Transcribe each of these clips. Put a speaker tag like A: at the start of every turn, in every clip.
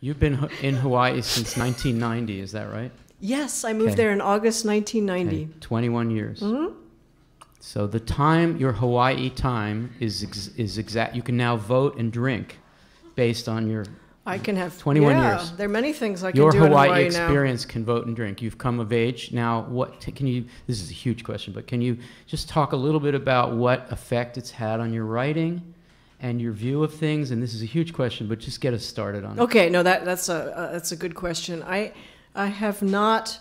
A: You've been in Hawaii since 1990, is that right?
B: Yes, I moved there in August 1990.
A: Okay. 21 years.
B: Mm-hmm.
A: So the time, your Hawaii time is exact. You can now vote and drink based on your
B: I can have
A: 21 years.
B: There are many things I can
A: your
B: do in
A: Hawaii
B: Hawaii
A: experience can vote and drink. You've come of age. Now, what can you, this is a huge question, but can you just talk a little bit about what effect it's had on your writing and your view of things? And this is a huge question, but just get us started on it.
B: Okay, no, that's a good question. I have not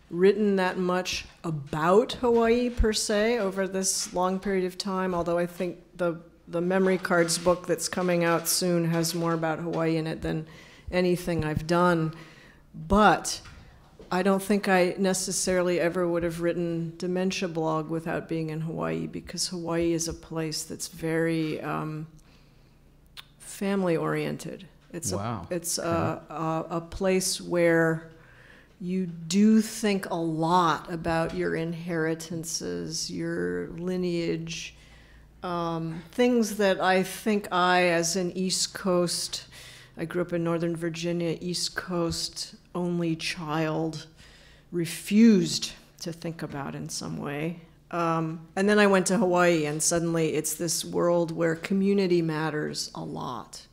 B: written that much about Hawaii per se over this long period of time, although I think the memory cards book that's coming out soon has more about Hawaii in it than anything I've done. But I don't think I necessarily ever would have written Dementia Blog without being in Hawaii, because Hawaii is a place that's very family-oriented. It's a place where you do think a lot about your inheritances, your lineage, things that I think as an East Coast, I grew up in Northern Virginia, East Coast only child, refused to think about in some way. And then I went to Hawaii, and suddenly it's this world where community matters a lot.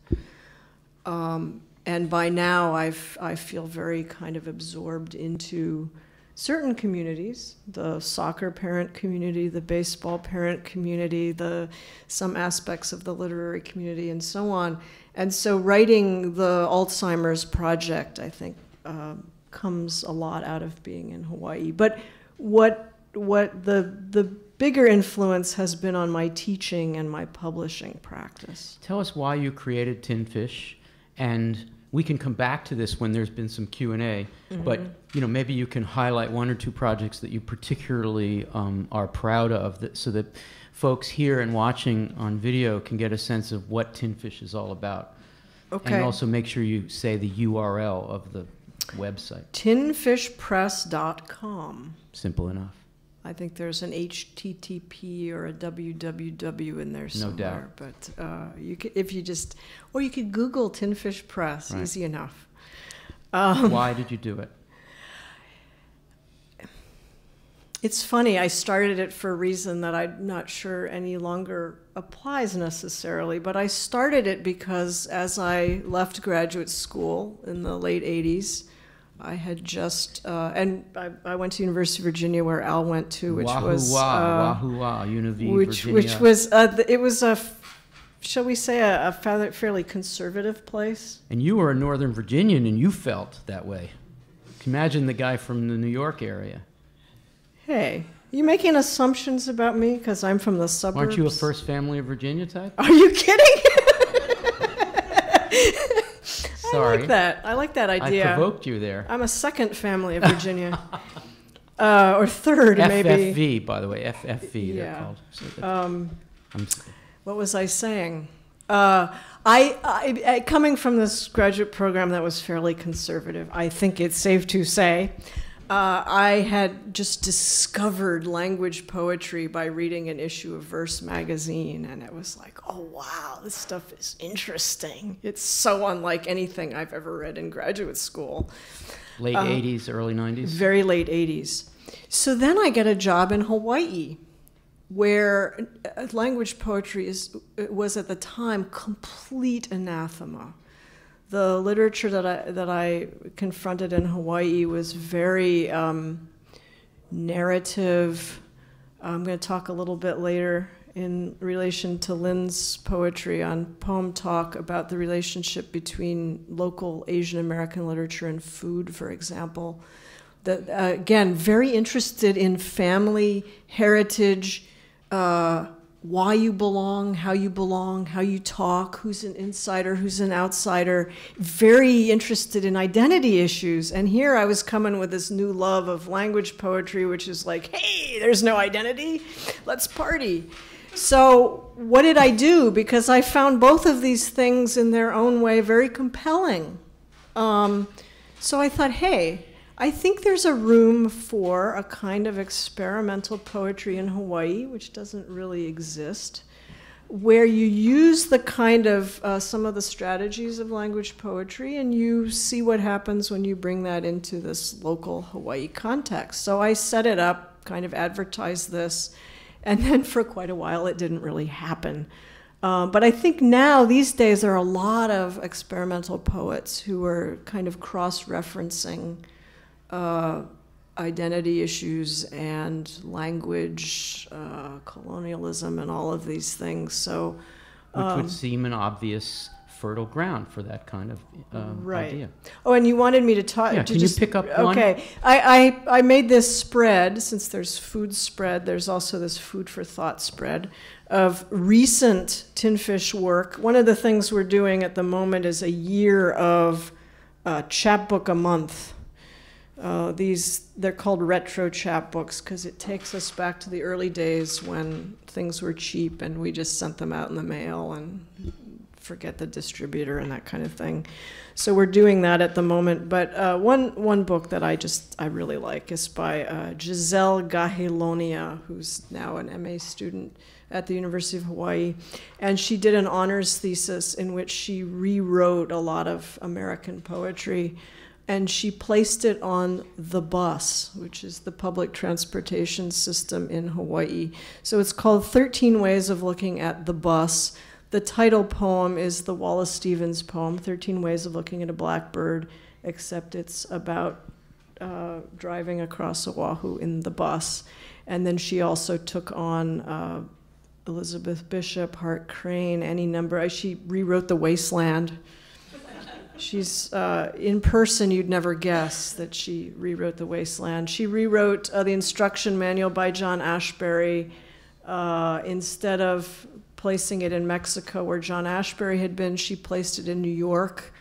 B: And by now, I feel very kind of absorbed into certain communities, the soccer parent community, the baseball parent community, some aspects of the literary community, and so on. And so writing the Alzheimer's project, I think, comes a lot out of being in Hawaii. But what the bigger influence has been on my teaching and my publishing practice.
A: Tell us why you created Tinfish, and we can come back to this when there's been some Q&A, but maybe you can highlight one or two projects that you particularly are proud of, so that folks here and watching on video can get a sense of what Tinfish is all about. Okay. And also make sure you say the URL of the website. Tinfishpress.com. Simple enough.
B: I think there's an HTTP or a www in there somewhere.
A: No doubt.
B: But you could, or you could Google Tinfish Press. Right. Easy enough.
A: Why did you do it?
B: It's funny. I started it for a reason that I'm not sure any longer applies necessarily. But I started it because as I left graduate school in the late 80s, I had just, and I went to University of Virginia, where Al went to, which was it was a, shall we say, a fairly conservative place.
A: And you were a Northern Virginian, and you felt that way. Imagine the guy from the New York area.
B: Hey, are you making assumptions about me because I'm from the suburbs?
A: Aren't you a first family of Virginia type?
B: Are you kidding?
A: Sorry.
B: I like that idea.
A: I provoked you there.
B: I'm a second family of Virginia. Or third, maybe.
A: FFV, by the way. FFV, they're called. So
B: what was I saying? Coming from this graduate program that was fairly conservative, I think it's safe to say, I had just discovered language poetry by reading an issue of Verse magazine, and it was like, oh wow, this stuff is interesting. It's so unlike anything I've ever read in graduate school.
A: Late 80s, early 90s? Very
B: late 80s. So then I get a job in Hawaii, where language poetry was at the time complete anathema. The literature that I confronted in Hawaii was very narrative. I'm going to talk a little bit later in relation to Lynn's poetry on Poem Talk about the relationship between local Asian American literature and food, for example. That, again, very interested in family, heritage, why you belong, how you talk, who's an insider, who's an outsider, very interested in identity issues. And here I was coming with this new love of language poetry, which is like, hey, there's no identity, let's party. So what did I do? Because I found both of these things in their own way very compelling. So I thought, hey, I think there's a room for a kind of experimental poetry in Hawaii, which doesn't really exist. where you use the kind of some of the strategies of language poetry, and you see what happens when you bring that into this local Hawaii context. So I set it up, kind of advertised this, and then for quite a while it didn't really happen. But I think now, these days, there are a lot of experimental poets who are kind of cross-referencing identity issues and language, colonialism, and all of these things. So,
A: which would seem an obvious fertile ground for that kind of idea.
B: Oh, and you wanted me to talk.
A: Yeah, can you pick up one?
B: Okay, I made this spread. Since there's food spread, there's also this food for thought spread of recent Tinfish work. One of the things we're doing at the moment is a year of chapbook a month. They're called retro chapbooks because it takes us back to the early days when things were cheap and we just sent them out in the mail and forget the distributor and that kind of thing. So we're doing that at the moment. But one book that I really like is by Giselle Gahelonia, who's now an MA student at the University of Hawaii. And she did an honors thesis in which she rewrote a lot of American poetry. And she placed it on the bus, which is the public transportation system in Hawaii. So it's called 13 Ways of Looking at the Bus. The title poem is the Wallace Stevens poem, 13 Ways of Looking at a Blackbird, except it's about driving across Oahu in the bus. And then she also took on Elizabeth Bishop, Hart Crane, any number. She rewrote The Wasteland. She's, in person, you'd never guess that she rewrote The Wasteland. She rewrote the instruction manual by John Ashbery. Instead of placing it in Mexico where John Ashbery had been, she placed it in New York,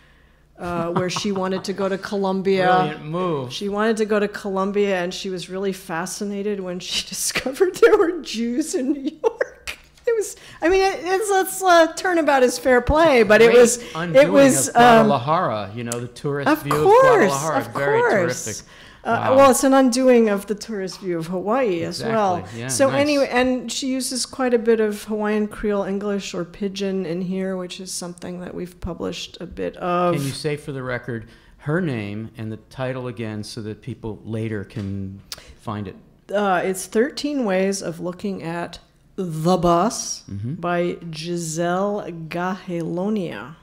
B: where she wanted to go to Columbia.
A: Brilliant move.
B: She wanted to go to Columbia, and she was really fascinated when she discovered there were Jews in New York. It's turnabout is fair play, but it was
A: Guadalajara, the tourist view of Guadalajara. Very terrific. Wow.
B: Well, it's an undoing of the tourist view of Hawaii as well.
A: Yeah,
B: so
A: nice.
B: Anyway, and she uses quite a bit of Hawaiian Creole English or Pidgin in here, which is something that we've published a bit of.
A: Can you say for the record her name and the title again so that people later can find it?
B: It's 13 Ways of Looking at the Bus by Giselle Gahelonia.